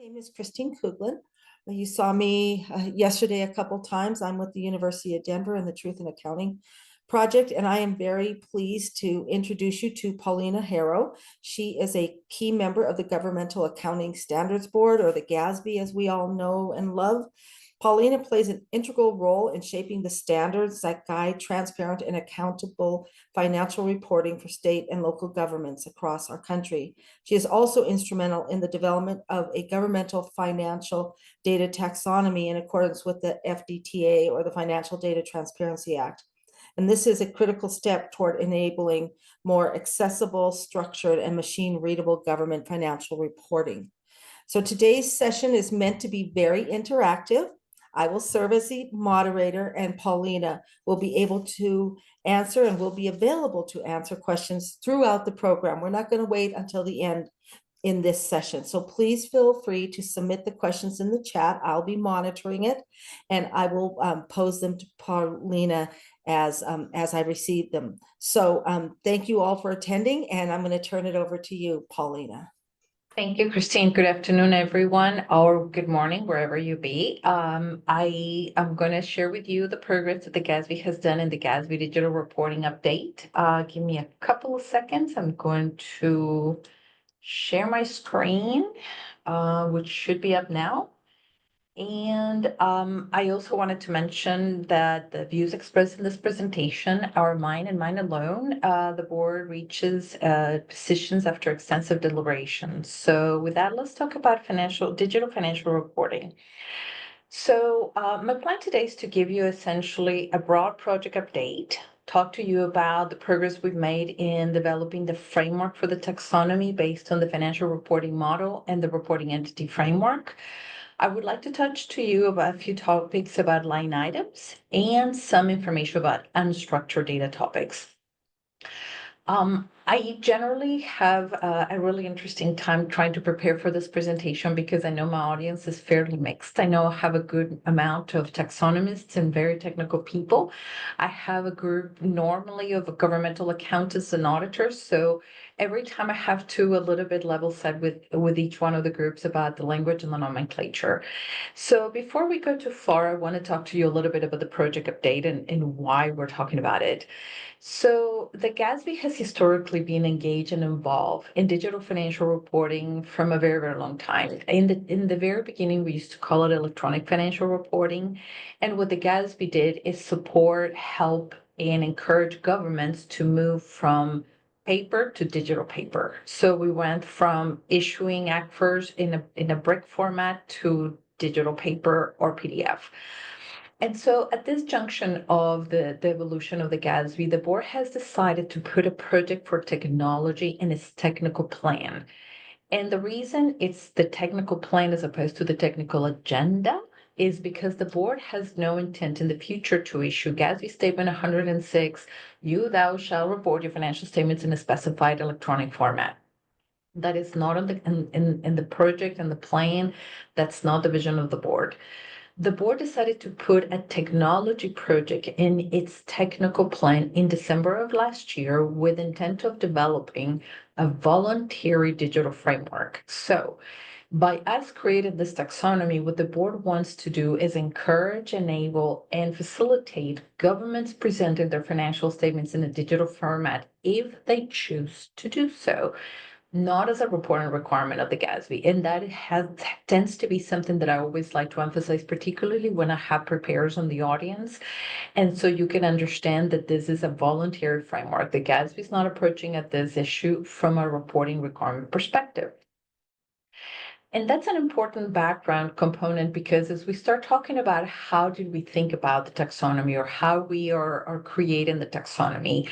name is Christine Kuglin. You saw me yesterday a couple times. I'm with the University of Denver and the Truth in Accounting Project, and I am very pleased to introduce you to Paulina Harrow. She is a key member of the Governmental Accounting Standards Board, or the GASB, as we all know and love. Paulina plays an integral role in shaping the standards that guide transparent and accountable financial reporting for state and local governments across our country. She is also instrumental in the development of a governmental financial data taxonomy in accordance with the FDTA, or the Financial Data Transparency Act. And this is a critical step toward enabling more accessible, structured, and machine-readable government financial reporting. So today's session is meant to be very interactive. I will serve as the moderator, and Paulina will be able to answer and will be available to answer questions throughout the program. We're not going to wait until the end in this session. So please feel free to submit the questions in the chat. I'll be monitoring it, and I will pose them to Paulina as I receive them. So thank you all for attending, and I'm going to turn it over to you, Paulina. Thank you, Christine. Good afternoon, everyone, or good morning, wherever you be. I am going to share with you the progress that the GASB has done in the GASB Digital Reporting Update. Give me a couple of seconds. I'm going to share my screen, which should be up now. And I also wanted to mention that the views expressed in this presentation are mine and mine alone. The board reaches decisions after extensive deliberations. So with that, let's talk about digital financial reporting. So my plan today is to give you essentially a broad project update, talk to you about the progress we've made in developing the framework for the taxonomy based on the financial reporting model and the reporting entity framework. I would like to touch to you about a few topics about line items and some information about unstructured data topics. I generally have a really interesting time trying to prepare for this presentation because I know my audience is fairly mixed. I know I have a good amount of taxonomists and very technical people. I have a group normally of governmental accountants and auditors. So every time I have to a little bit level set with each one of the groups about the language and the nomenclature. So before we go too far, I want to talk to you a little bit about the project update and why we're talking about it. So the GASB has historically been engaged and involved in digital financial reporting from a very, very long time. In the very beginning, we used to call it electronic financial reporting. And what the GASB did is support, help, and encourage governments to move from paper to digital paper. So we went from issuing ACFRs in a brick format to digital paper or PDF. And so at this junction of the evolution of the GASB, the board has decided to put a project for technology in its technical plan. And the reason it's the technical plan as opposed to the technical agenda is because the board has no intent in the future to issue GASB Statement 106, thou shall report your financial statements in a specified electronic format. That is not in the project and the plan. That's not the vision of the board. The board decided to put a technology project in its technical plan in December of last year with intent of developing a voluntary digital framework. So by us creating this taxonomy, what the board wants to do is encourage, enable, and facilitate governments presenting their financial statements in a digital format if they choose to do so, not as a reporting requirement of the GASB. And that tends to be something that I always like to emphasize, particularly when I have preparers on the audience. And so you can understand that this is a voluntary framework. The GASB is not approaching at this issue from a reporting requirement perspective. And that's an important background component because as we start talking about how did we think about the taxonomy or how we are creating the taxonomy,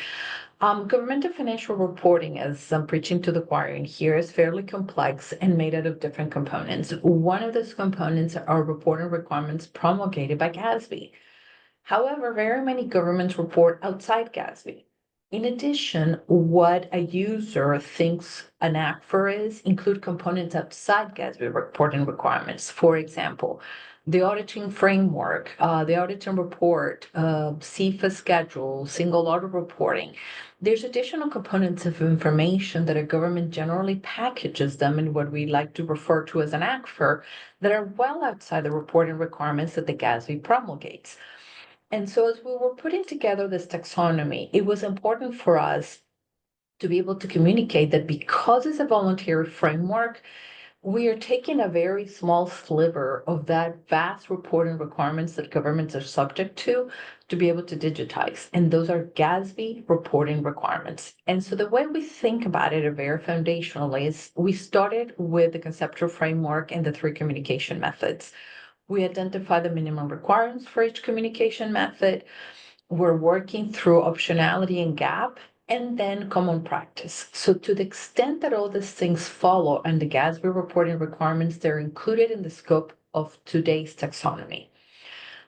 governmental financial reporting, as I'm preaching to the choir in here, is fairly complex and made out of different components. One of those components are reporting requirements promulgated by GASB. However, very many governments report outside GASB. In addition, what a user thinks an ACFR is include components outside GASB reporting requirements. For example, the auditing framework, the auditing report, CFA schedule, single audit reporting. There's additional components of information that a government generally packages them in what we like to refer to as an ACFR that are well outside the reporting requirements that the GASB promulgates. And so as we were putting together this taxonomy, it was important for us to be able to communicate that because it's a voluntary framework, we are taking a very small sliver of that vast reporting requirements that governments are subject to be able to digitize. And those are GASB reporting requirements. And so the way we think about it very foundationally is we started with the conceptual framework and the three communication methods. We identify the minimum requirements for each communication method. We're working through optionality and gap, and then common practice. So to the extent that all these things follow and the GASB reporting requirements, they're included in the scope of today's taxonomy.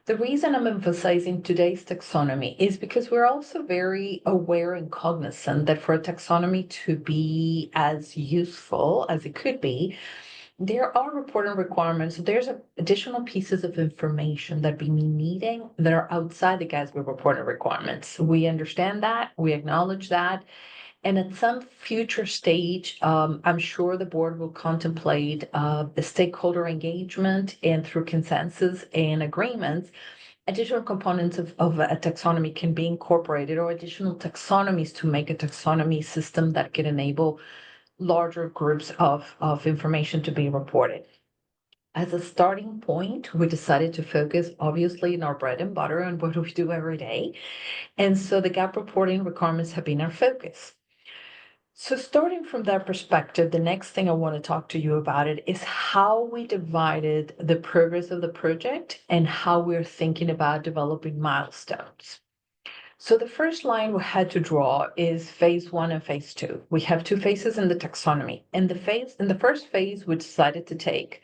The reason I'm emphasizing today's taxonomy is because we're also very aware and cognizant that for a taxonomy to be as useful as it could be, there are reporting requirements. There's additional pieces of information that we needing that are outside the GASB reporting requirements. We understand that, we acknowledge that, and at some future stage, I'm sure the board will contemplate the stakeholder engagement and through consensus and agreements, additional components of a taxonomy can be incorporated or additional taxonomies to make a taxonomy system that can enable larger groups of information to be reported. As a starting point, we decided to focus obviously in our bread and butter on what we do every day. And so the gap reporting requirements have been our focus. So starting from that perspective, the next thing I want to talk to you about it is how we divided the progress of the project and how we're thinking about developing milestones. So the first line we had to draw is phase 1 and phase 2. We have two phases in the taxonomy. In the first phase, we decided to take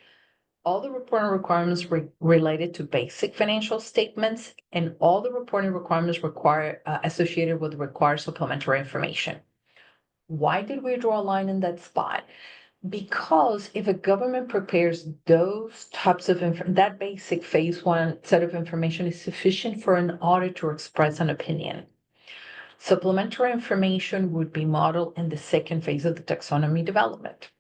all the reporting requirements related to basic financial statements and all the reporting requirements associated with required supplementary information. Why did we draw a line in that spot? Because if a government prepares those types of that basic phase 1 set of information is sufficient for an audit to express an opinion. Supplementary information would be modeled in the second phase of the taxonomy development.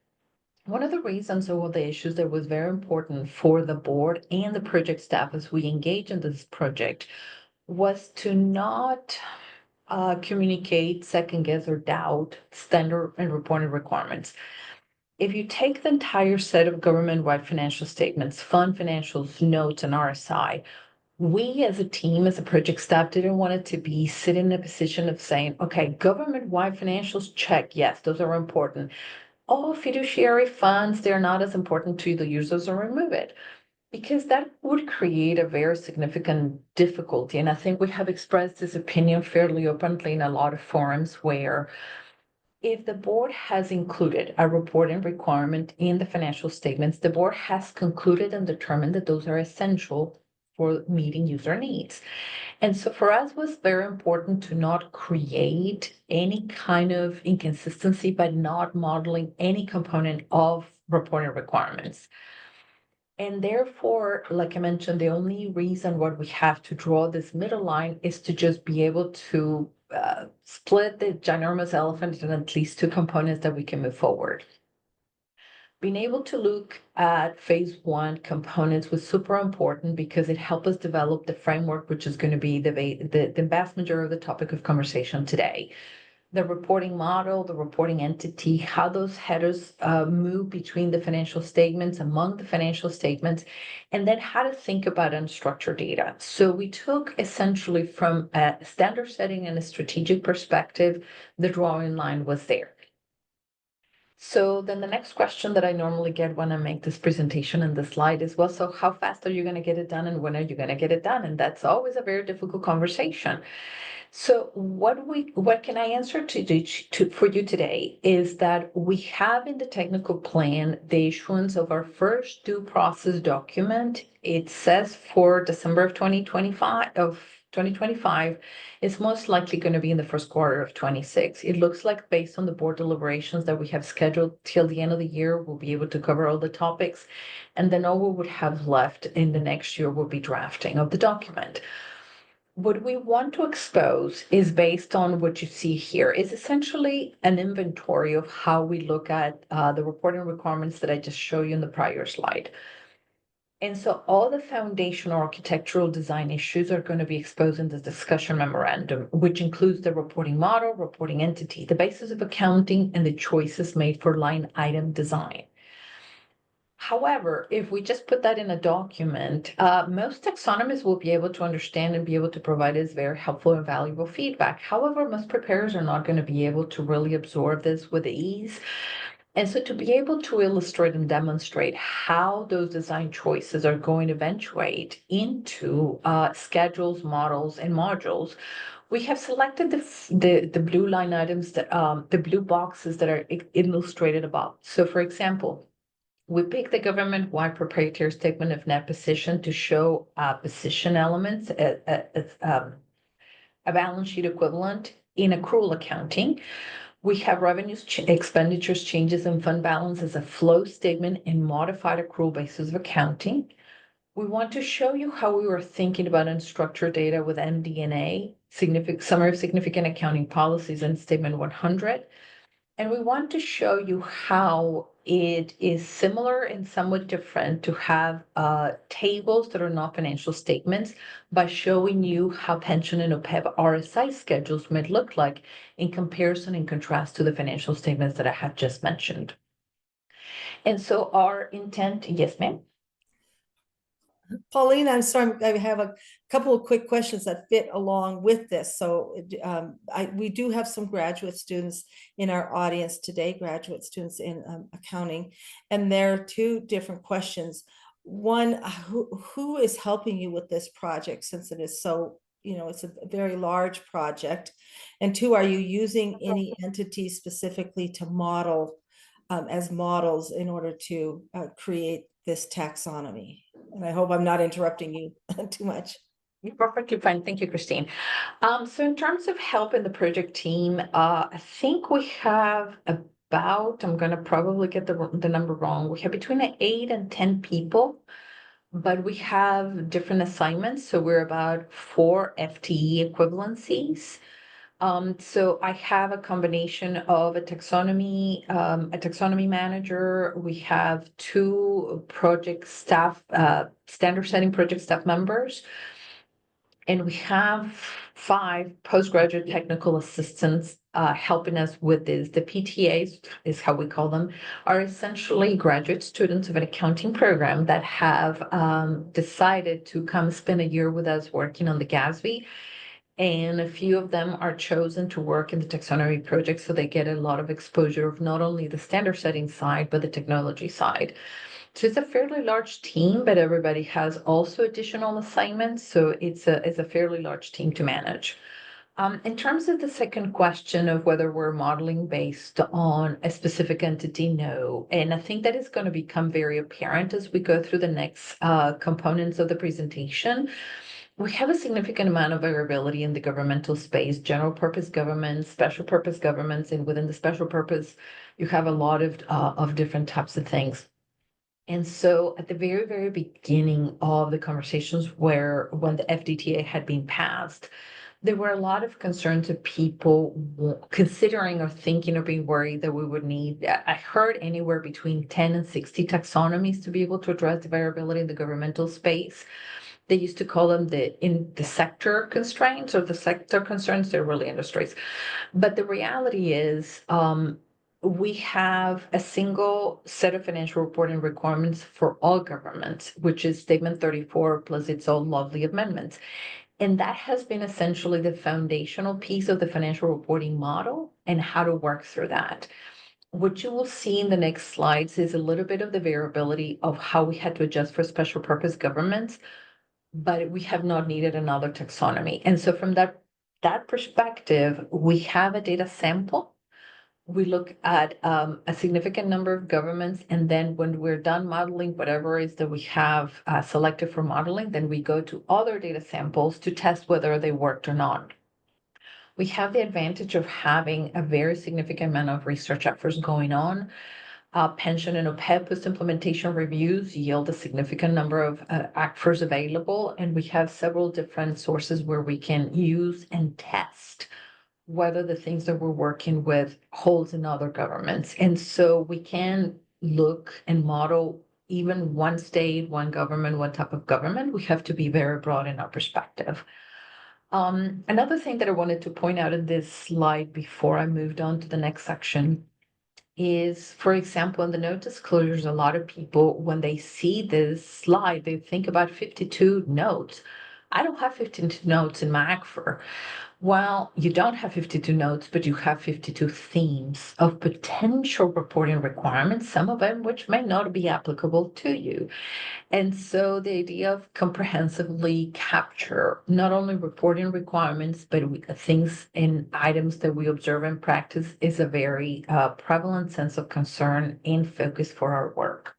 One of the reasons or the issues that was very important for the board and the project staff as we engage in this project was to not communicate, second guess, or doubt standard and reporting requirements. If you take the entire set of government-wide financial statements, fund financials, notes, and RSI, we as a team, as a project staff, didn't want it to be sitting in a position of saying, okay, government-wide financials, check, yes, those are important. Oh, fiduciary funds, they're not as important to the users, or remove it. Because that would create a very significant difficulty. And I think we have expressed this opinion fairly openly in a lot of forums where if the board has included a reporting requirement in the financial statements, the board has concluded and determined that those are essential for meeting user needs. And so for us, it was very important to not create any kind of inconsistency by not modeling any component of reporting requirements. And therefore, like I mentioned, the only reason why we have to draw this middle line is to just be able to split the ginormous elephant in at least two components that we can move forward. Being able to look at phase 1 components was super important because it helped us develop the framework, which is going to be the vast majority of the topic of conversation today. The reporting model, the reporting entity, how those headers move between the financial statements, among the financial statements, and then how to think about unstructured data. So we took essentially from a standard setting and a strategic perspective, the drawing line was there. So then the next question that I normally get when I make this presentation and the slide is, well, so how fast are you going to get it done and when are you going to get it done? And that's always a very difficult conversation. So what can I answer for you today is that we have in the technical plan the issuance of our first due process document. It says for December of 2025 of 2025, is most likely going to be in the first quarter of 26. It looks like based on the board deliberations that we have scheduled till the end of the year, we'll be able to cover all the topics. And then all we would have left in the next year will be drafting of the document. What we want to expose is based on what you see here is essentially an inventory of how we look at the reporting requirements that I just showed you in the prior slide. And so all the foundational architectural design issues are going to be exposed in the discussion memorandum, which includes the reporting model, reporting entity, the basis of accounting, and the choices made for line item design. However, if we just put that in a document, most taxonomists will be able to understand and be able to provide us very helpful and valuable feedback. However, most preparers are not going to be able to really absorb this with ease. And so to be able to illustrate and demonstrate how those design choices are going to eventuate into schedules, models, and modules, we have selected the blue line items that the blue boxes that are illustrated above. So for example, we pick the government-wide proprietary statement of net position to show position elements, a balance sheet equivalent in accrual accounting. We have revenues, expenditures, changes in fund balance as a flow statement in modified accrual basis of accounting. We want to show you how we were thinking about unstructured data with MD&A, summary of significant accounting policies in statement 100. And we want to show you how it is similar and somewhat different to have tables that are not financial statements by showing you how pension and OPEB RSI schedules might look like in comparison and contrast to the financial statements that I have just mentioned. And so our intent, yes, ma'am. Pauline, I'm sorry, I have a couple of quick questions that fit along with this. So we do have some graduate students in our audience today, graduate students in accounting, and there are two different questions. One, who is helping you with this project since it is so, it's a very large project? And two, are you using any entities specifically to model as models in order to create this taxonomy? And I hope I'm not interrupting you too much. You're perfectly fine. Thank you, Christine. So in terms of help in the project team, I think we have about, I'm going to probably get the number wrong. We have between 8 and 10 people, but we have different assignments. So we're about 4 FTE equivalencies. So I have a combination of a taxonomy manager. We have 2 project staff, standard setting project staff members. And we have 5 postgraduate technical assistants helping us with this. The PTAs is how we call them, are essentially graduate students of an accounting program that have decided to come spend a year with us working on the GASB. And a few of them are chosen to work in the taxonomy project, so they get a lot of exposure of not only the standard setting side, but the technology side. So it's a fairly large team, but everybody has also additional assignments. So it's a fairly large team to manage. In terms of the second question of whether we're modeling based on a specific entity, no. And I think that is going to become very apparent as we go through the next components of the presentation. We have a significant amount of variability in the governmental space, general purpose governments, special purpose governments, and within the special purpose, you have a lot of different types of things. And so at the very, very beginning of the conversations when the FDTA had been passed, there were a lot of concerns of people considering or thinking or being worried that we would need, I heard anywhere between 10 and 60 taxonomies to be able to address the variability in the governmental space. They used to call them the sector constraints or the sector concerns. They're really industries. But the reality is we have a single set of financial reporting requirements for all governments, which is Statement 34 plus its own lovely amendments. And that has been essentially the foundational piece of the financial reporting model and how to work through that. What you will see in the next slides is a little bit of the variability of how we had to adjust for special purpose governments, but we have not needed another taxonomy. And so from that perspective, we have a data sample we look at a significant number of governments, and then when we're done modeling whatever it is that we have selected for modeling, then we go to other data samples to test whether they worked or not. We have the advantage of having a very significant amount of research efforts going on. Pension and OPEB post-implementation reviews yield a significant number of actors available, and we have several different sources where we can use and test whether the things that we're working with holds in other governments. And so we can look and model even one state, one government, one type of government. We have to be very broad in our perspective. Another thing that I wanted to point out in this slide before I moved on to the next section is, for example, in the note disclosures, a lot of people, when they see this slide, they think about 52 notes. I don't have 52 notes in my ACFR. Well, you don't have 52 notes, but you have 52 themes of potential reporting requirements, some of them which may not be applicable to you. And so the idea of comprehensively capture not only reporting requirements, but things and items that we observe in practice is a very prevalent sense of concern and focus for our work.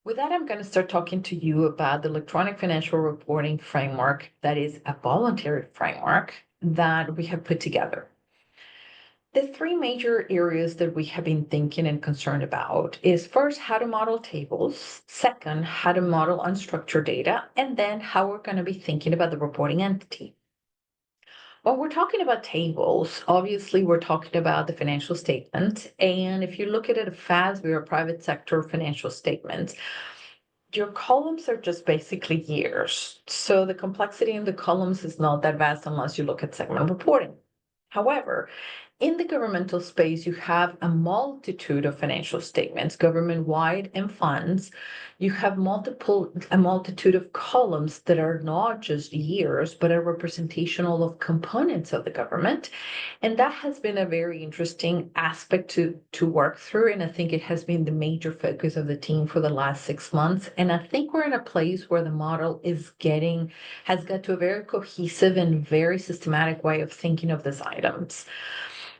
With that, I'm going to start talking to you about the electronic financial reporting framework that is a voluntary framework that we have put together. The three major areas that we have been thinking and concerned about is first, how to model tables, second, how to model unstructured data, and then how we're going to be thinking about the reporting entity. When we're talking about tables, obviously we're talking about the financial statement. And if you look at it, a FASB or private sector financial statement, your columns are just basically years. So the complexity in the columns is not that vast unless you look at segment reporting. However, in the governmental space, you have a multitude of financial statements, government-wide and funds. You have a multitude of columns that are not just years, but are representational of components of the government. And that has been a very interesting aspect to work through. And I think it has been the major focus of the team for the last 6 months. And I think we're in a place where the model has got to a very cohesive and very systematic way of thinking of these items.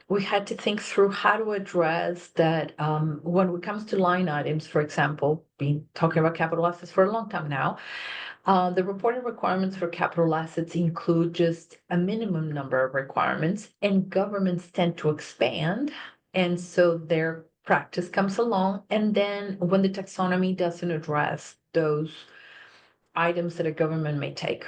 We had to think through how to address that when it comes to line items, for example, been talking about capital assets for a long time now. The reporting requirements for capital assets include just a minimum number of requirements, and governments tend to expand. And so their practice comes along. And then when the taxonomy doesn't address those items that a government may take.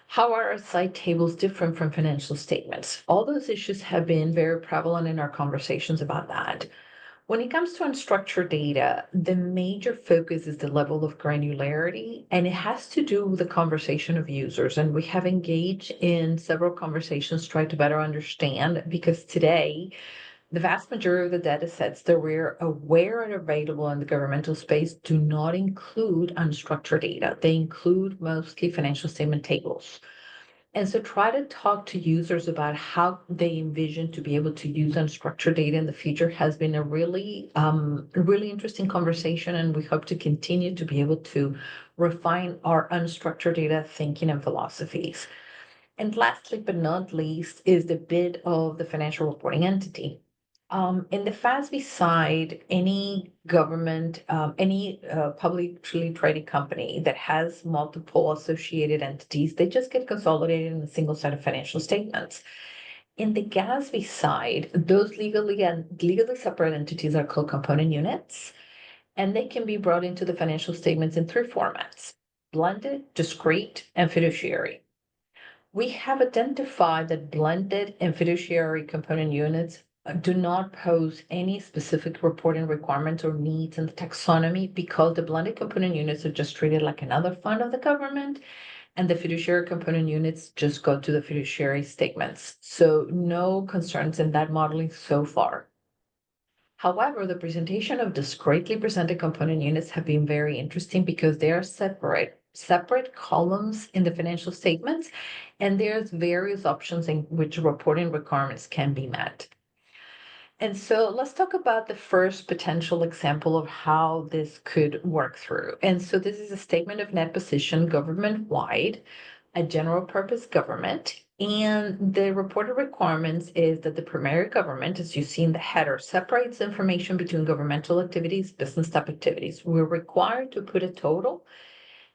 How are our site tables different from financial statements? All those issues have been very prevalent in our conversations about that. When it comes to unstructured data, the major focus is the level of granularity, and it has to do with the conversation of users. And we have engaged in several conversations trying to better understand, because today, the vast majority of the data sets that we're aware and available in the governmental space do not include unstructured data. They include mostly financial statement tables. And so try to talk to users about how they envision to be able to use unstructured data in the future has been a really interesting conversation, and we hope to continue to be able to refine our unstructured data thinking and philosophies. And lastly, but not least, is the bid of the financial reporting entity. In the FASB side, any government, any publicly traded company that has multiple associated entities, they just get consolidated in a single set of financial statements. In the GASB side, those legally separate entities are called component units, and they can be brought into the financial statements in three formats: blended, discrete, and fiduciary. We have identified that blended and fiduciary component units do not pose any specific reporting requirements or needs in the taxonomy, because the blended component units are just treated like another fund of the government, and the fiduciary component units just go to the fiduciary statements. So no concerns in that modeling so far. However, the presentation of discretely presented component units have been very interesting because they are separate columns in the financial statements, and there's various options in which reporting requirements can be met. And so let's talk about the first potential example of how this could work through. And so this is a statement of net position government-wide, a general purpose government. And the reported requirements is that the primary government, as you see in the header, separates information between governmental activities, business type activities. We're required to put a total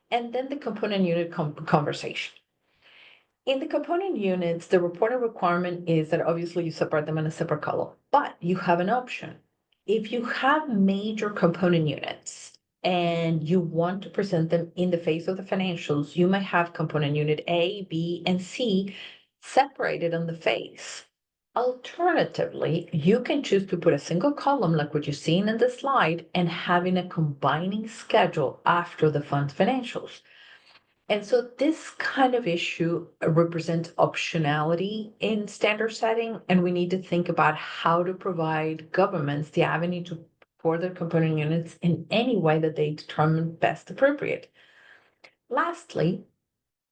and then the component unit conversation. In the component units, the reporting requirement is that obviously you separate them in a separate column, but you have an option. If you have major component units and you want to present them in the face of the financials, you might have component unit A, B, and C separated on the face. Alternatively, you can choose to put a single column like what you're seeing in the slide and having a combining schedule after the fund's financials. And so this kind of issue represents optionality in standard setting, and we need to think about how to provide governments the avenue to for their component units in any way that they determine best appropriate. Lastly,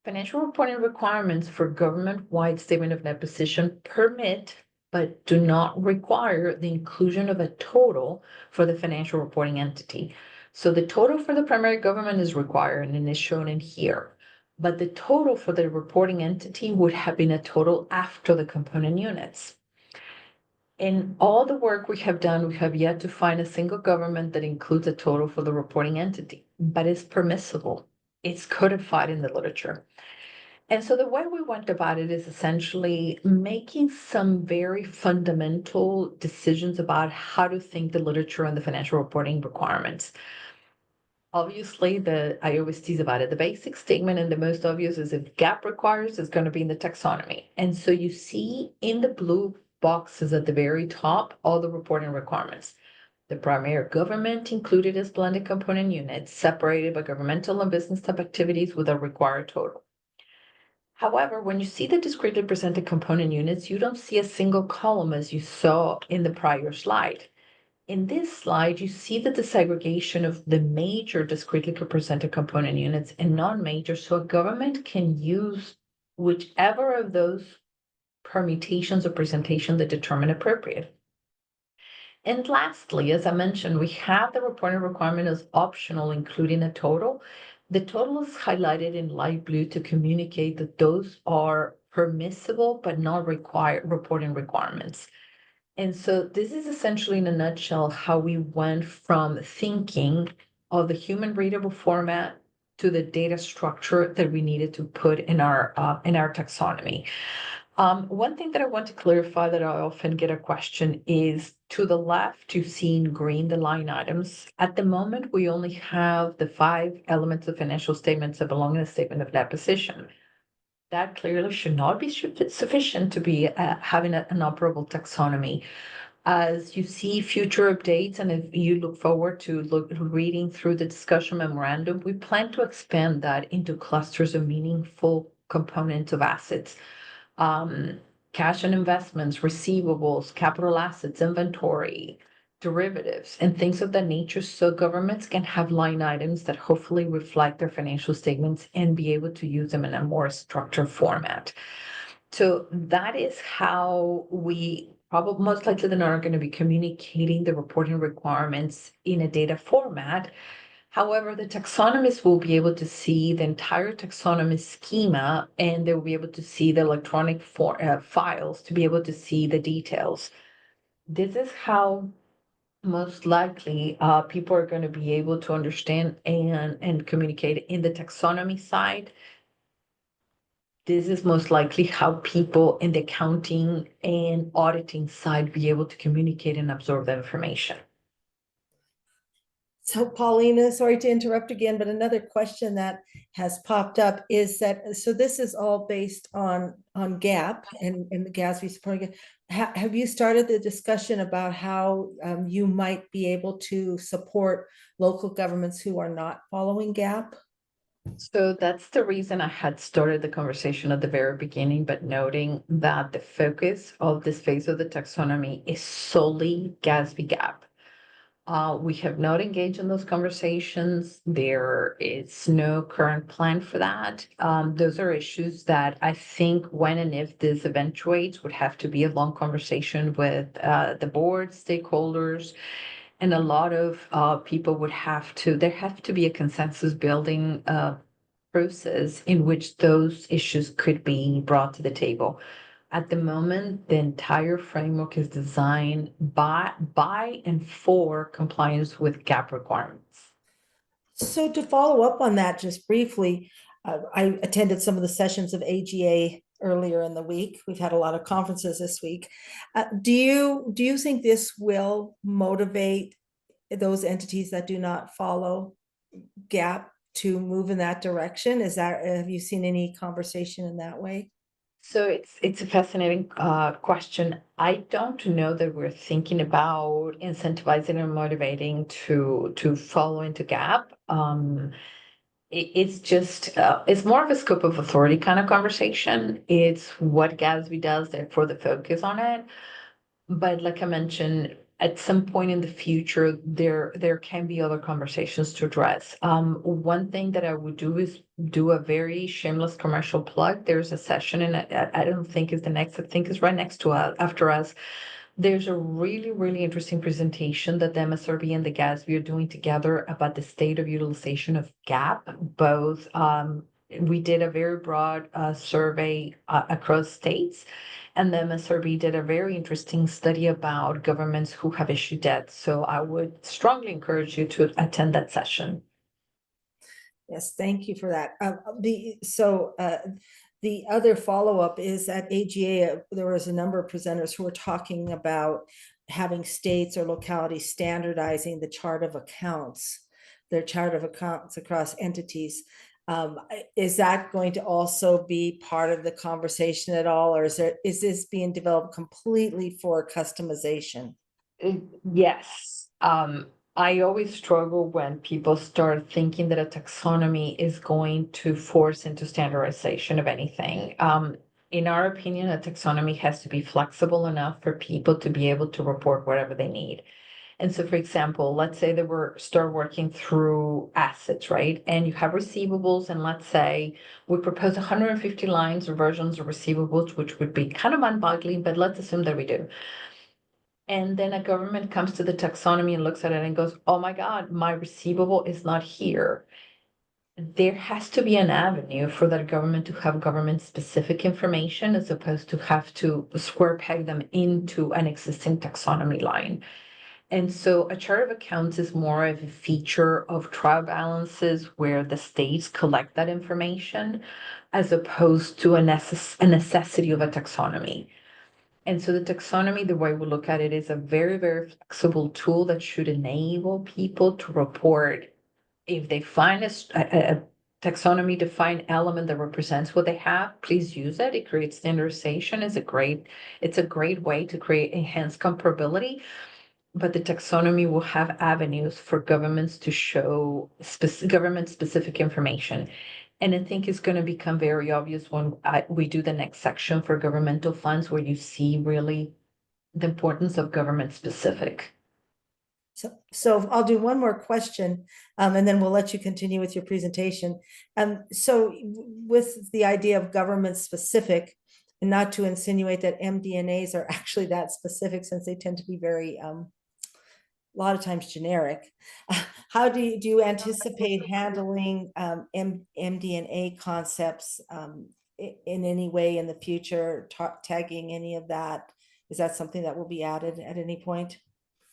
financial reporting requirements for government-wide statement of net position permit but do not require the inclusion of a total for the financial reporting entity. So the total for the primary government is required and is shown in here. But the total for the reporting entity would have been a total after the component units. In all the work we have done, we have yet to find a single government that includes a total for the reporting entity, but it's permissible. It's codified in the literature. And so the way we went about it is essentially making some very fundamental decisions about how to think the literature and the financial reporting requirements. Obviously, I always tease about it. The basic statement and the most obvious is if GAAP requires, it's going to be in the taxonomy. And so you see in the blue boxes at the very top, all the reporting requirements. The primary government included as blended component units, separated by governmental and business type activities with a required total. However, when you see the discretely presented component units, you don't see a single column as you saw in the prior slide. In this slide, you see the disaggregation of the major discretely presented component units and non-major, so a government can use whichever of those permutations or presentation that determine appropriate. And lastly, as I mentioned, we have the reporting requirement as optional, including a total. The total is highlighted in light blue to communicate that those are permissible but not required reporting requirements. And so this is essentially in a nutshell how we went from thinking of the human readable format to the data structure that we needed to put in our taxonomy. One thing that I want to clarify that I often get a question is to the left, you see in green the line items. At the moment, we only have the 5 elements of financial statements that belong in a statement of net position. That clearly should not be sufficient to be having an operable taxonomy. As you see future updates, and if you look forward to reading through the discussion memorandum, we plan to expand that into clusters of meaningful components of assets. Cash and investments, receivables, capital assets, inventory, derivatives, and things of that nature. So governments can have line items that hopefully reflect their financial statements and be able to use them in a more structured format. So that is how we probably most likely than not are going to be communicating the reporting requirements in a data format. However, the taxonomists will be able to see the entire taxonomy schema and they will be able to see the electronic files to be able to see the details. This is how most likely people are going to be able to understand and communicate in the taxonomy side. This is most likely how people in the accounting and auditing side be able to communicate and absorb the information. So Paulina, sorry to interrupt again, but another question that has popped up is that, so this is all based on GAAP and the GASB supporting it. Have you started the discussion about how you might be able to support local governments who are not following GAAP? So that's the reason I had started the conversation at the very beginning, but noting that the focus of this phase of the taxonomy is solely GASB GAAP. We have not engaged in those conversations. There is no current plan for that. Those are issues that I think when and if this eventuates would have to be a long conversation with the board, stakeholders, and a lot of people would have to, there have to be a consensus building process in which those issues could be brought to the table. At the moment, the entire framework is designed by and for compliance with GAP requirements. So to follow up on that just briefly, I attended some of the sessions of AGA earlier in the week. We've had a lot of conferences this week. Do you think this will motivate those entities that do not follow GAP to move in that direction? Have you seen any conversation in that way? So it's a fascinating question. I don't know that we're thinking about incentivizing and motivating to follow into GAP. It's just it's more of a scope of authority kind of conversation. It's what GASB does, therefore the focus on it. But like I mentioned, at some point in the future, there can be other conversations to address. One thing that I would do is do a very shameless commercial plug. There's a session, and I don't think is the next. I think is right next to us, after us. There's a really, really interesting presentation that the MSRB and the GASB are doing together about the state of utilization of GAP. Both we did a very broad survey across states, and the MSRB did a very interesting study about governments who have issued debt. So I would strongly encourage you to attend that session. Yes, thank you for that. The other follow-up is at AGA, there was a number of presenters who were talking about having states or localities standardizing the chart of accounts, their chart of accounts across entities. Is that going to also be part of the conversation at all, or is this being developed completely for customization? Yes. I always struggle when people start thinking that a taxonomy is going to force into standardization of anything. In our opinion, a taxonomy has to be flexible enough for people to be able to report whatever they need. And so, for example, let's say that we're start working through assets, right? And you have receivables, and let's say we propose 150 lines or versions of receivables, which would be kind of unboggling, but let's assume that we do. And then a government comes to the taxonomy and looks at it and goes, oh my God, my receivable is not here. There has to be an avenue for that government to have government specific information as opposed to have to square peg them into an existing taxonomy line. And so a chart of accounts is more of a feature of trial balances where the states collect that information as opposed to a necessity of a taxonomy. And so the taxonomy, the way we look at it, is a very, very flexible tool that should enable people to report if they find a taxonomy defined element that represents what they have, please use it. It creates standardization. It's a great way to create enhanced comparability. But the taxonomy will have avenues for governments to show government specific information. And I think it's going to become very obvious when we do the next section for governmental funds, where you see really the importance of government specific. So I'll do one more question, and then we'll let you continue with your presentation. So with the idea of government specific, and not to insinuate that MDNAs are actually that specific, since they tend to be very a lot of times generic. How do you anticipate handling MDNA concepts in any way in the future, tagging any of that? Is that something that will be added at any point?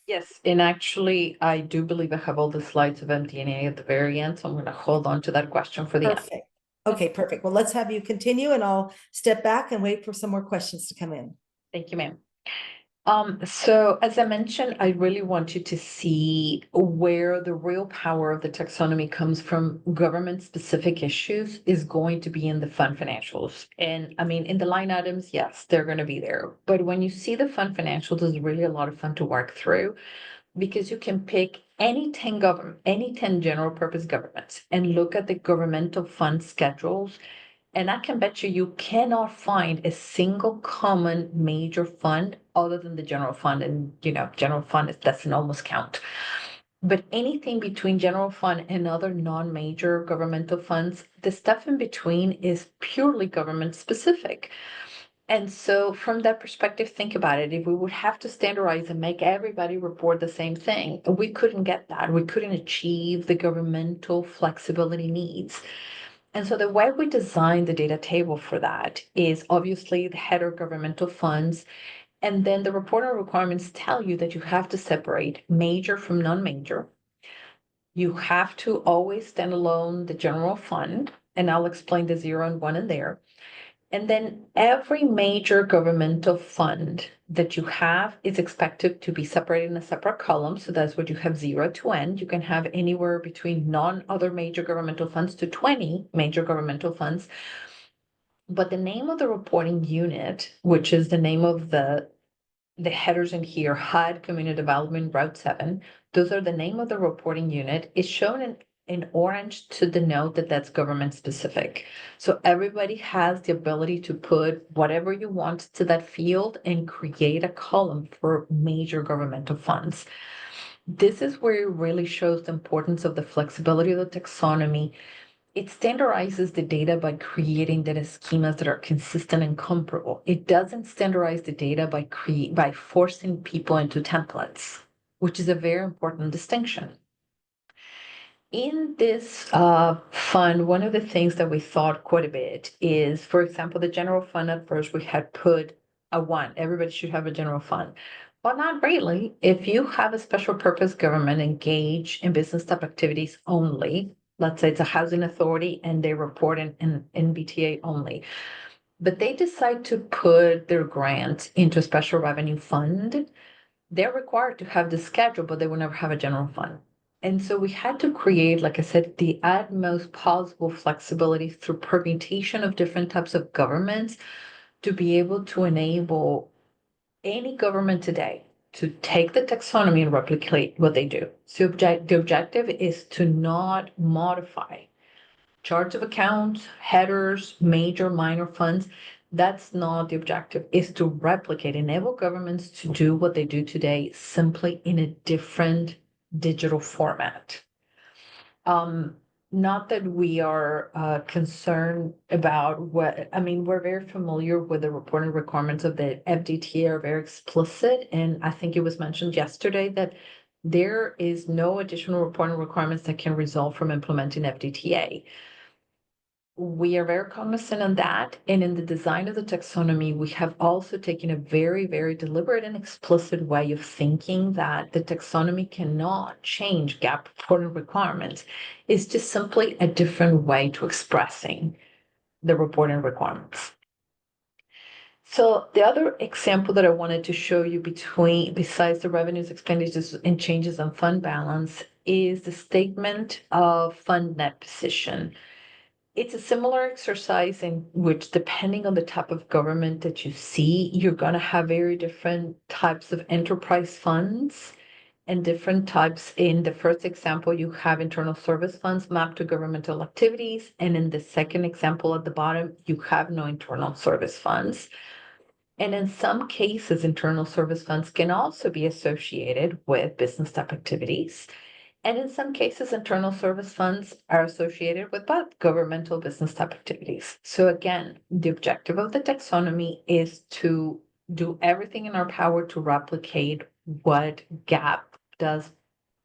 Yes, and actually, I do believe I have all the slides of MDNA at the very end, so I'm going to hold on to that question for the end. Perfect. Okay, perfect. Well, let's have you continue, and I'll step back and wait for some more questions to come in. Thank you, ma'am. So as I mentioned, I really want you to see where the real power of the taxonomy comes from. Government specific issues is going to be in the fund financials. And I mean, in the line items, yes, they're going to be there. But when you see the fund financials, it's really a lot of fun to work through, because you can pick any 10 general purpose governments and look at the governmental fund schedules. And I can bet you cannot find a single common major fund other than the general fund. And, general fund doesn't almost count. But anything between general fund and other non-major governmental funds, the stuff in between is purely government specific. And so from that perspective, think about it. If we would have to standardize and make everybody report the same thing, we couldn't get that. We couldn't achieve the governmental flexibility needs. And so the way we design the data table for that is obviously the header governmental funds. And then the reporting requirements tell you that you have to separate major from non-major. You have to always stand alone the general fund, and I'll explain the 0 and 1 in there. And then every major governmental fund that you have is expected to be separated in a separate column. So that's what you have 0 to N. You can have anywhere between non-other major governmental funds to 20 major governmental funds. But the name of the reporting unit, which is the name of the headers in here, HUD, Community Development, Route 7, those are the name of the reporting unit, is shown in orange to denote that that's government specific. So everybody has the ability to put whatever you want to that field and create a column for major governmental funds. This is where it really shows the importance of the flexibility of the taxonomy. It standardizes the data by creating data schemas that are consistent and comparable. It doesn't standardize the data by forcing people into templates, which is a very important distinction. In this fund, one of the things that we thought quite a bit is, for example, the general fund. At first, we had put a 1. Everybody should have a general fund. Well, not really. If you have a special purpose government engaged in business type activities only, let's say it's a housing authority and they report in BTA only, but they decide to put their grant into a special revenue fund, they're required to have the schedule, but they will never have a general fund. And so we had to create, like I said, the utmost possible flexibility through permutation of different types of governments to be able to enable any government today to take the taxonomy and replicate what they do. So the objective is to not modify charts of accounts, headers, major, minor funds. That's not the objective, is to replicate, enable governments to do what they do today, simply in a different digital format. Not that we are concerned about we're very familiar with the reporting requirements of the FDTA are very explicit. And I think it was mentioned yesterday that there is no additional reporting requirements that can result from implementing FDTA. We are very cognizant on that. And in the design of the taxonomy, we have also taken a very, very deliberate and explicit way of thinking that the taxonomy cannot change gap reporting requirements. It's just simply a different way to expressing the reporting requirements. So the other example that I wanted to show you besides the revenues, expenditures, and changes on fund balance is the statement of fund net position. It's a similar exercise in which, depending on the type of government that you see, you're going to have very different types of enterprise funds and different types. In the first example, you have internal service funds mapped to governmental activities. And in the second example at the bottom, you have no internal service funds. And in some cases, internal service funds can also be associated with business type activities. And in some cases, internal service funds are associated with both governmental business type activities. So again, the objective of the taxonomy is to do everything in our power to replicate what GAP does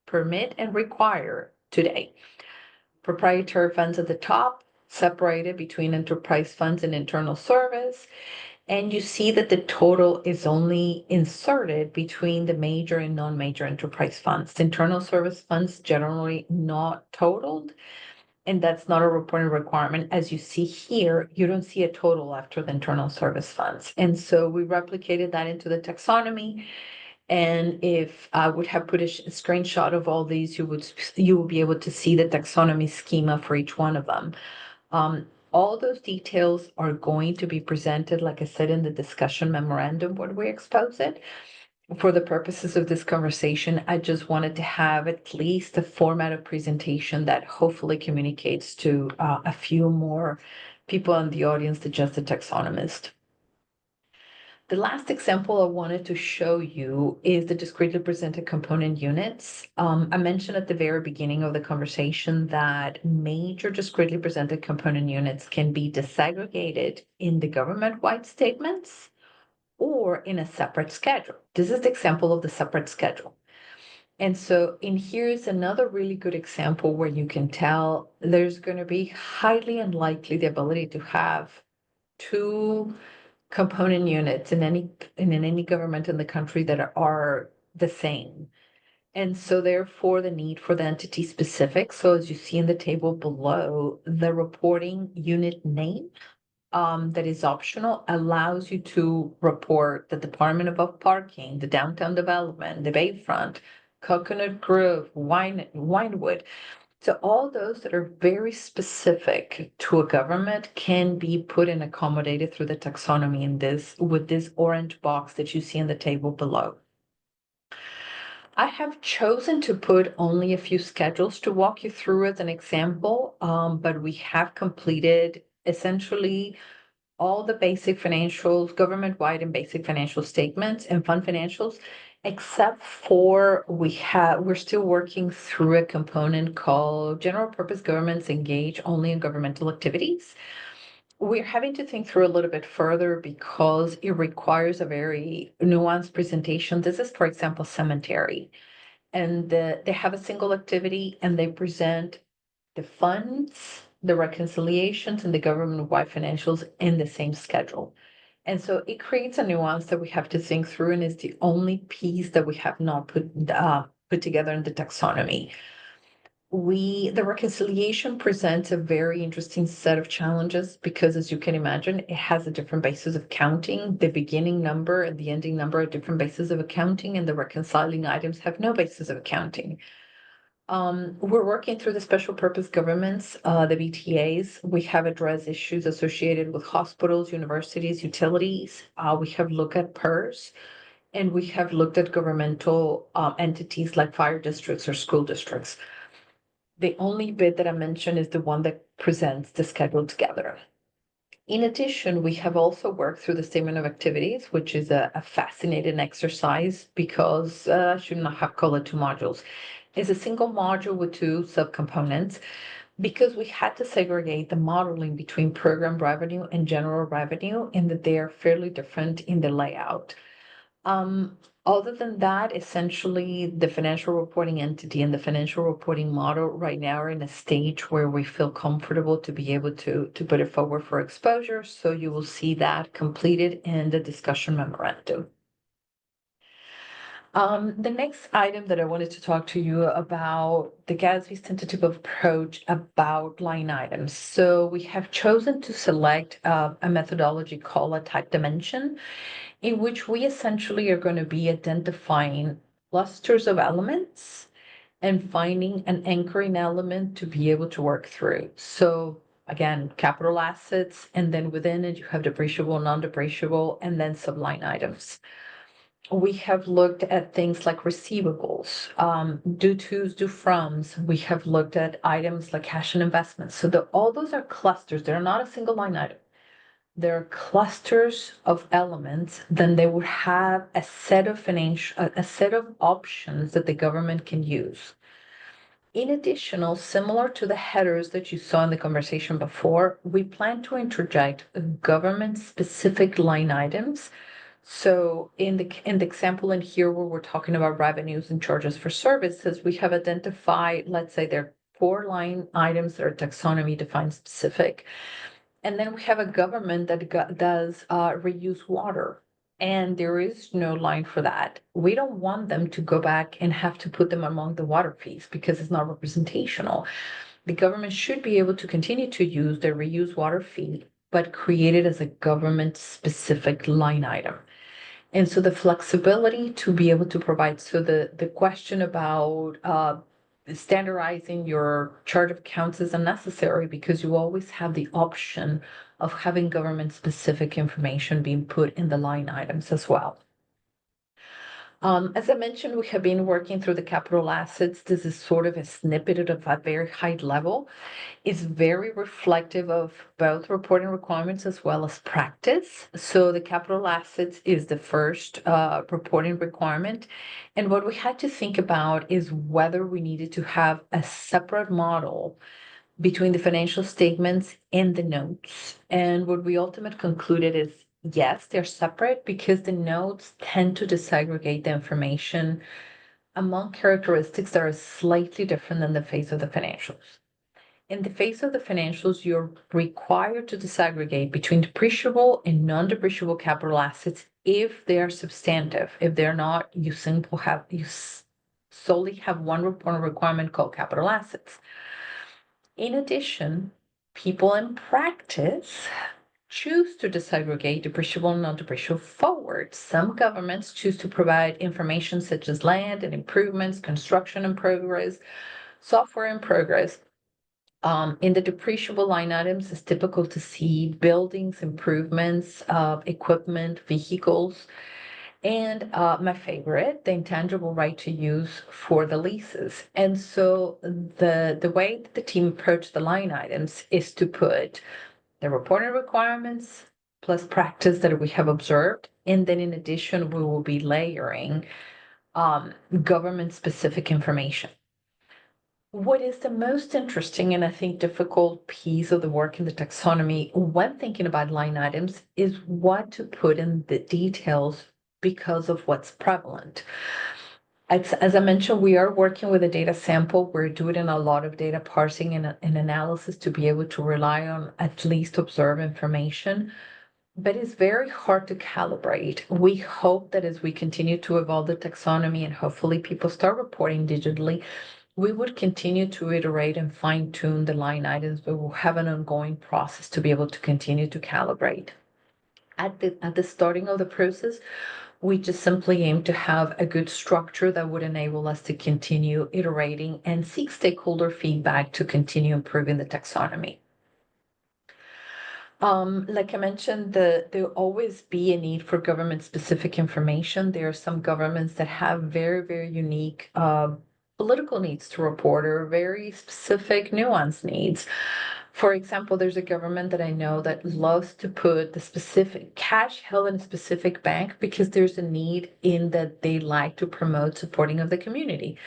permit and require today. Proprietary funds at the top, separated between enterprise funds and internal service. And you see that the total is only inserted between the major and non-major enterprise funds. The internal service funds generally not totaled, and that's not a reporting requirement. As you see here, you don't see a total after the internal service funds. And so we replicated that into the taxonomy. And if I would have put a screenshot of all these, you will be able to see the taxonomy schema for each one of them. All those details are going to be presented, like I said, in the discussion memorandum when we expose it. For the purposes of this conversation, I just wanted to have at least a format of presentation that hopefully communicates to a few more people in the audience than just a taxonomist. The last example I wanted to show you is the discretely presented component units. I mentioned at the very beginning of the conversation that major discretely presented component units can be disaggregated in the government-wide statements or in a separate schedule. This is the example of the separate schedule. And so in here's another really good example where you can tell there's going to be highly unlikely the ability to have two component units in any government in the country that are the same. And so therefore the need for the entity specific. So as you see in the table below, the reporting unit name that is optional allows you to report the Department of Parking, the downtown development, the Bayfront, Coconut Grove, Winewood. So all those that are very specific to a government can be put and accommodated through the taxonomy in this with this orange box that you see in the table below. I have chosen to put only a few schedules to walk you through as an example, but we have completed essentially all the basic financials, government-wide and basic financial statements and fund financials, except for we're still working through a component called general purpose governments engage only in governmental activities. We're having to think through a little bit further because it requires a very nuanced presentation. This is, for example, cemetery. And they have a single activity and they present the funds, the reconciliations, and the government-wide financials in the same schedule. And so it creates a nuance that we have to think through, and is the only piece that we have not put together in the taxonomy. The reconciliation presents a very interesting set of challenges because, as you can imagine, it has a different basis of counting. The beginning number and the ending number are different bases of accounting, and the reconciling items have no basis of accounting. We're working through the special purpose governments, the BTAs. We have addressed issues associated with hospitals, universities, utilities. We have looked at PERS, and we have looked at governmental entities like fire districts or school districts. The only bit that I mentioned is the one that presents the schedule together. In addition, we have also worked through the statement of activities, which is a fascinating exercise because I should not have called it two modules. It's a single module with two subcomponents because we had to segregate the modeling between program revenue and general revenue, and that they are fairly different in the layout. Other than that, essentially the financial reporting entity and the financial reporting model right now are in a stage where we feel comfortable to be able to put it forward for exposure. So you will see that completed in the discussion memorandum. The next item that I wanted to talk to you about, the GASB's tentative approach about line items. So we have chosen to select a methodology called a type dimension, in which we essentially are going to be identifying clusters of elements and finding an anchoring element to be able to work through. So again, capital assets, and then within it, you have depreciable, non-depreciable, and then subline items. We have looked at things like receivables, due tos, due froms. We have looked at items like cash and investments. So all those are clusters. They're not a single line item. There are clusters of elements, then they would have a set of options that the government can use. In addition, similar to the headers that you saw in the conversation before, we plan to interject government-specific line items. So in the example in here where we're talking about revenues and charges for services, we have identified, let's say there are 4 line items that are taxonomy defined specific. And then we have a government that does reuse water, and there is no line for that. We don't want them to go back and have to put them among the water fees because it's not representational. The government should be able to continue to use their reuse water fee, but create it as a government specific line item. And so the flexibility to be able to provide, so the question about standardizing your chart of accounts is unnecessary because you always have the option of having government specific information being put in the line items as well. As I mentioned, we have been working through the capital assets. This is sort of a snippet at a very high level. It's very reflective of both reporting requirements as well as practice. So the capital assets is the first reporting requirement. And what we had to think about is whether we needed to have a separate model between the financial statements and the notes. And what we ultimately concluded is yes, they're separate because the notes tend to disaggregate the information among characteristics that are slightly different than the face of the financials. In the face of the financials, you're required to disaggregate between depreciable and non-depreciable capital assets if they are substantive. If they're not, you solely have one reporting requirement called capital assets. In addition, people in practice choose to disaggregate depreciable and non-depreciable forward. Some governments choose to provide information such as land and improvements, construction in progress, software in progress. In the depreciable line items, it's typical to see buildings, improvements, equipment, vehicles, and my favorite, the intangible right to use for the leases. And so the way that the team approached the line items is to put the reporting requirements plus practice that we have observed. And then in addition, we will be layering government specific information. What is the most interesting and I think difficult piece of the work in the taxonomy when thinking about line items is what to put in the details because of what's prevalent. As I mentioned, we are working with a data sample. We're doing a lot of data parsing and analysis to be able to rely on at least observe information, but it's very hard to calibrate. We hope that as we continue to evolve the taxonomy and hopefully people start reporting digitally, we would continue to iterate and fine tune the line items, but we'll have an ongoing process to be able to continue to calibrate. At the starting of the process, we just simply aim to have a good structure that would enable us to continue iterating and seek stakeholder feedback to continue improving the taxonomy. Like I mentioned, there'll always be a need for government-specific information. There are some governments that have very, very unique political needs to report or very specific nuanced needs. For example, there's a government that I know that loves to put the specific cash held in a specific bank because there's a need in that they like to promote supporting of the community.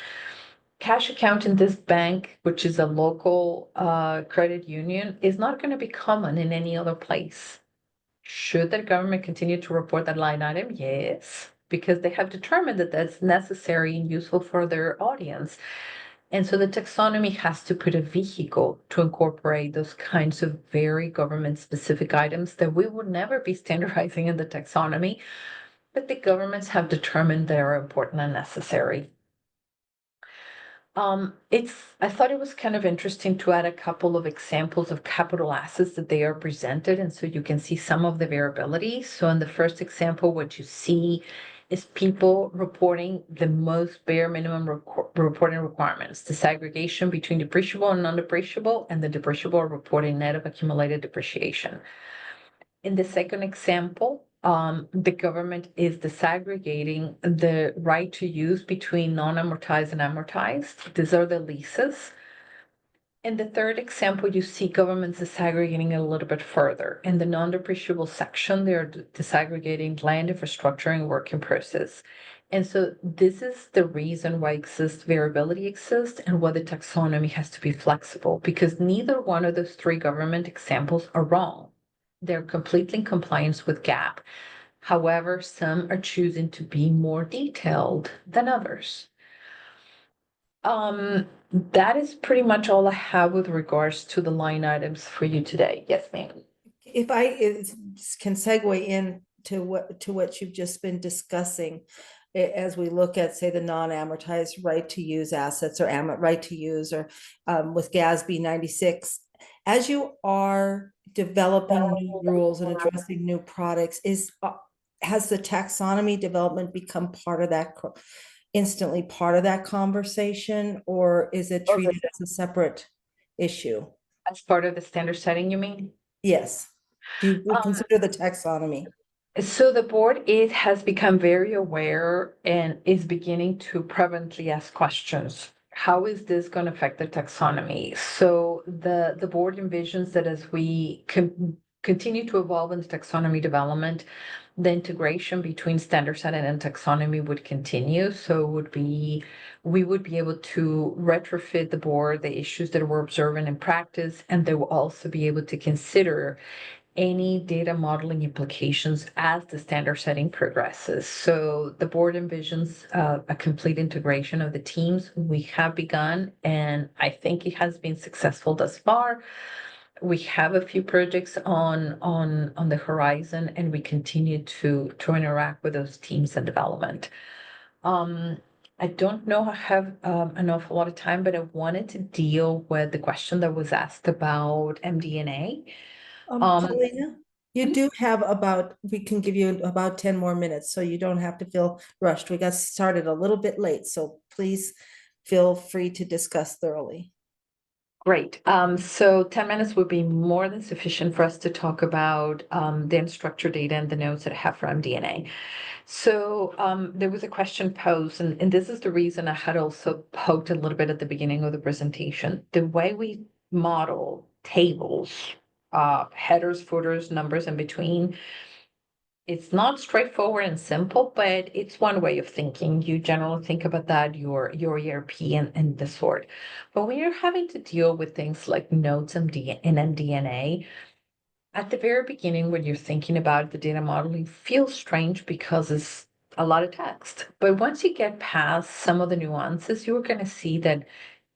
Cash account in this bank, which is a local credit union, is not going to be common in any other place. Should the government continue to report that line item? Yes, because they have determined that that's necessary and useful for their audience. And so the taxonomy has to put a vehicle to incorporate those kinds of very government specific items that we would never be standardizing in the taxonomy, but the governments have determined they are important and necessary. I thought it was kind of interesting to add a couple of examples of capital assets that they are presented, and so you can see some of the variability. So in the first example, what you see is people reporting the most bare minimum reporting requirements, the segregation between depreciable and non-depreciable, and the depreciable reporting net of accumulated depreciation. In the second example, the government is disaggregating the right to use between non-amortized and amortized. These are the leases. In the third example, you see governments disaggregating it a little bit further. In the non-depreciable section, they're disaggregating land infrastructure and work in process. And so this is the reason why variability exists and why the taxonomy has to be flexible, because neither one of those three government examples are wrong. They're completely in compliance with GAAP. However, some are choosing to be more detailed than others. That is pretty much all I have with regards to the line items for you today. Yes, ma'am. If I can segue in to what you've just been discussing, as we look at, say, the non-amortized right to use assets or right to use, or with GASB 96, as you are developing new rules and addressing new products, has the taxonomy development become part of that, instantly part of that conversation, or is it treated as a separate issue? As part of the standard setting, you mean? Yes. Do you consider the taxonomy? So the board has become very aware and is beginning to prevalently ask questions. How is this going to affect the taxonomy? So the board envisions that as we continue to evolve in the taxonomy development, the integration between standard setting and taxonomy would continue. So we would be able to retrofit the board, the issues that we're observing in practice, and they will also be able to consider any data modeling implications as the standard setting progresses. So the board envisions a complete integration of the teams. We have begun, and I think it has been successful thus far. We have a few projects on the horizon, and we continue to interact with those teams and development. Um, I don't know I have an awful lot of time, but I wanted to deal with the question that was asked about MDNA. Paulina, you do have about, we can give you about 10 more minutes, so you don't have to feel rushed. We got started a little bit late, so please feel free to discuss thoroughly. Great. So 10 minutes would be more than sufficient for us to talk about the unstructured data and the notes that I have for MDNA. So there was a question posed, and this is the reason I had also poked a little bit at the beginning of the presentation. The way we model tables, headers, footers, numbers in between, it's not straightforward and simple, but it's one way of thinking. You generally think about that, your ERP and the sort. But when you're having to deal with things like notes and MDNA, at the very beginning, when you're thinking about the data modeling, feels strange because it's a lot of text. But once you get past some of the nuances, you're going to see that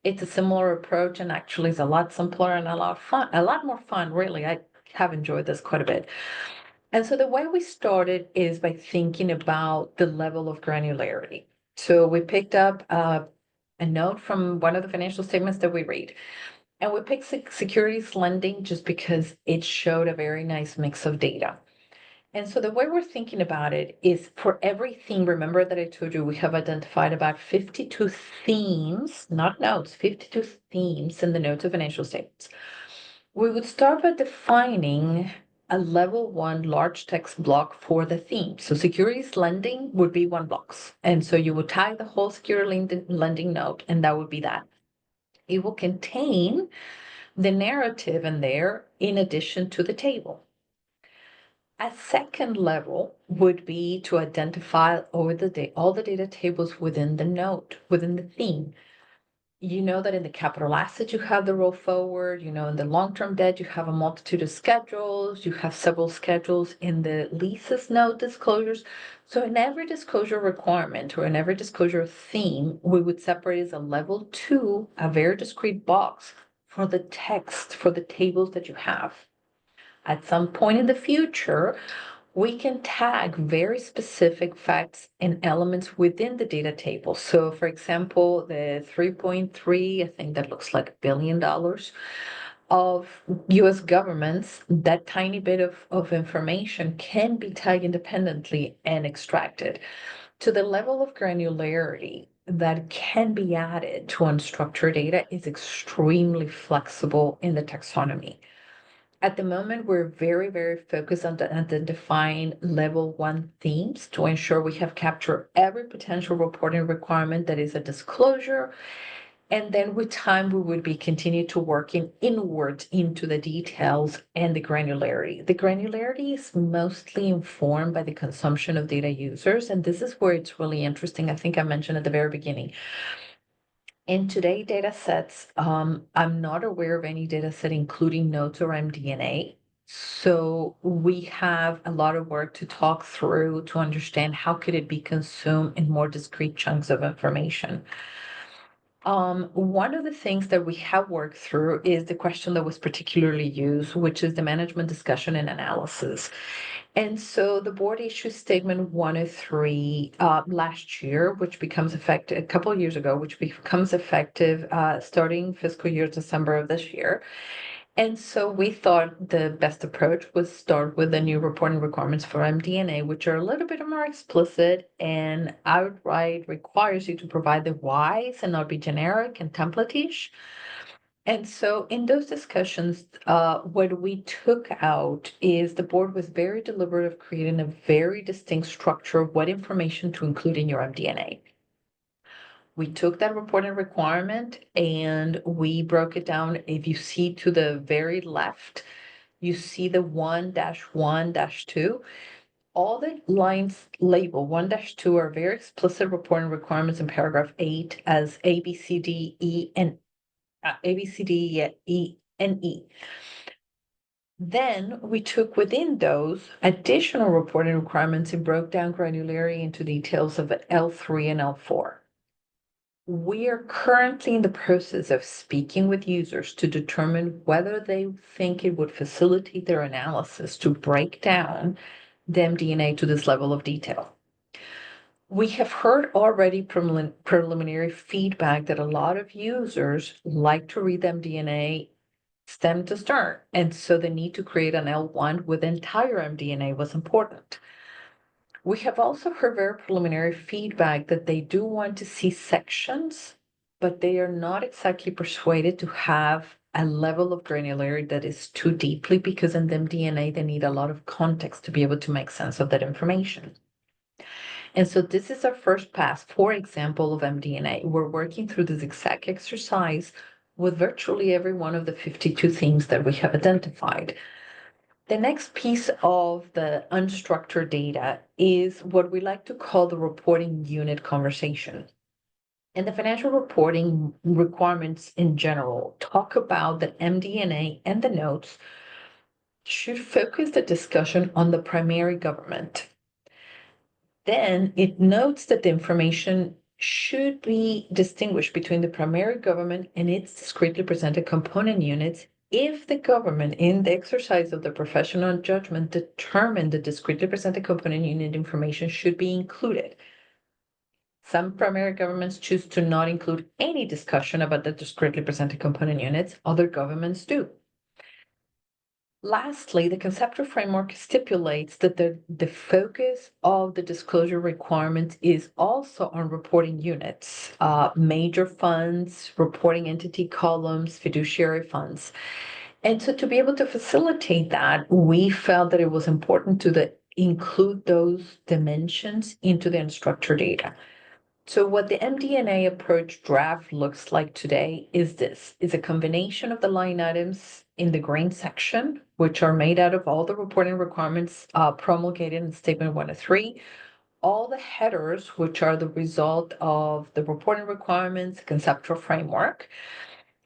it's a similar approach and actually is a lot simpler and a lot fun, a lot more fun, really. I have enjoyed this quite a bit. And so the way we started is by thinking about the level of granularity. So we picked up a note from one of the financial statements that we read. And we picked securities lending just because it showed a very nice mix of data. And so the way we're thinking about it is for every theme, remember that I told you we have identified about 52 themes, not notes, 52 themes in the notes of financial statements. We would start by defining a level one large text block for the theme. So securities lending would be one block. And so you would tag the whole security lending note, and that would be that. It will contain the narrative in there in addition to the table. A second level would be to identify all the data tables within the note, within the theme. You know that in the capital assets, you have the roll forward, in the long-term debt, you have a multitude of schedules, you have several schedules in the leases note disclosures. So in every disclosure requirement or in every disclosure theme, we would separate as a level 2, a very discrete box for the text, for the tables that you have. At some point in the future, we can tag very specific facts and elements within the data table. So for example, the 3.3, I think that looks like $1 billion of US governments, that tiny bit of information can be tagged independently and extracted to the level of granularity that can be added to unstructured data is extremely flexible in the taxonomy. At the moment, we're very, very focused on identifying level 1 themes to ensure we have captured every potential reporting requirement that is a disclosure. And then with time, we would be continue to working inward into the details and the granularity. The granularity is mostly informed by the consumption of data users. And this is where it's really interesting. I think I mentioned at the very beginning. In today's data sets, I'm not aware of any data set including notes or MDNA. So we have a lot of work to talk through to understand how could it be consumed in more discrete chunks of information. One of the things that we have worked through is the question that was particularly used, which is the management discussion and analysis. And so the board issued statement 103 last year, which becomes effective a couple of years ago, which becomes effective starting fiscal year December of this year. And so we thought the best approach was start with the new reporting requirements for MDNA, which are a little bit more explicit and outright requires you to provide the whys and not be generic and template-ish. And so in those discussions, what we took out is the board was very deliberate of creating a very distinct structure of what information to include in your MDNA. We took that reporting requirement and we broke it down. If you see to the very left, you see the 1-1-2. All the lines labeled 1-2 are very explicit reporting requirements in paragraph 8 as A, B, C, D, E, and A, B, C, D, E, and E. Then we took within those additional reporting requirements and broke down granularity into details of L3 and L4. We are currently in the process of speaking with users to determine whether they think it would facilitate their analysis to break down the MD&A to this level of detail. We have heard already preliminary feedback that a lot of users like to read MD&A stem to stern, and so the need to create an L1 with entire MD&A was important. We have also heard very preliminary feedback that they do want to see sections, but they are not exactly persuaded to have a level of granularity that is too deeply, because in the MD&A they need a lot of context to be able to make sense of that information. And so this is our first pass, for example, of MD&A. We're working through this exact exercise with virtually every one of the 52 themes that we have identified. The next piece of the unstructured data is what we like to call the reporting unit conversation. And the financial reporting requirements in general talk about that MD&A and the notes should focus the discussion on the primary government. Then it notes that the information should be distinguished between the primary government and its discretely presented component units if the government, in the exercise of the professional judgment, determined the discretely presented component unit information should be included. Some primary governments choose to not include any discussion about the discretely presented component units. Other governments do. Lastly, the conceptual framework stipulates that the focus of the disclosure requirements is also on reporting units, major funds, reporting entity columns, fiduciary funds. And so to be able to facilitate that, we felt that it was important to include those dimensions into the unstructured data. So what the MD&A approach draft looks like today is this, is a combination of the line items in the green section, which are made out of all the reporting requirements promulgated in Statement 103, all the headers, which are the result of the reporting requirements, conceptual framework.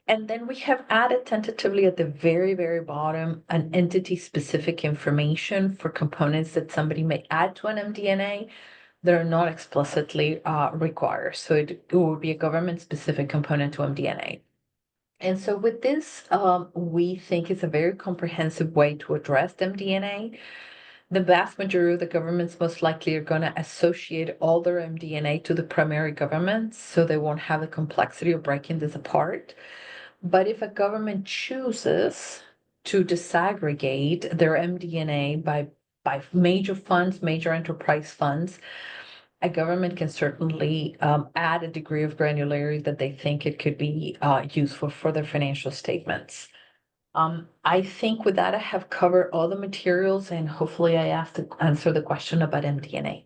And then we have added tentatively at the very, very bottom an entity-specific information for components that somebody may add to an MD&A that are not explicitly required. So it would be a government-specific component to MD&A. And so with this, we think it's a very comprehensive way to address MD&A. The vast majority of the governments most likely are going to associate all their MD&A to the primary governments, so they won't have the complexity of breaking this apart. But if a government chooses to disaggregate their MD&A by major funds, major enterprise funds, a government can certainly add a degree of granularity that they think it could be useful for their financial statements. I think with that, I have covered all the materials, and hopefully I answer the question about MD&A.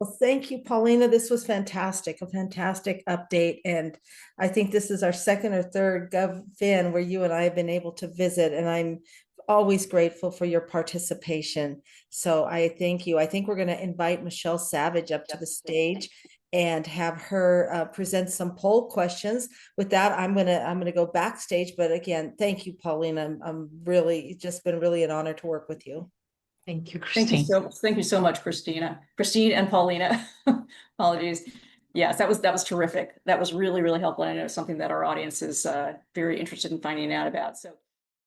Well, thank you, Paulina. This was fantastic, a fantastic update. And I think this is our second or third GovFin where you and I have been able to visit, and I'm always grateful for your participation. So I thank you. I think we're going to invite Michelle Savage up to the stage and have her present some poll questions. With that, I'm gonna go backstage. But again, thank you, Paulina. I'm really, it's just been really an honor to work with you. Thank you, Christine. Thank you so much, Christine and Paulina. Apologies. Yes, that was terrific. That was really, really helpful. I know something that our audience is very interested in finding out about. So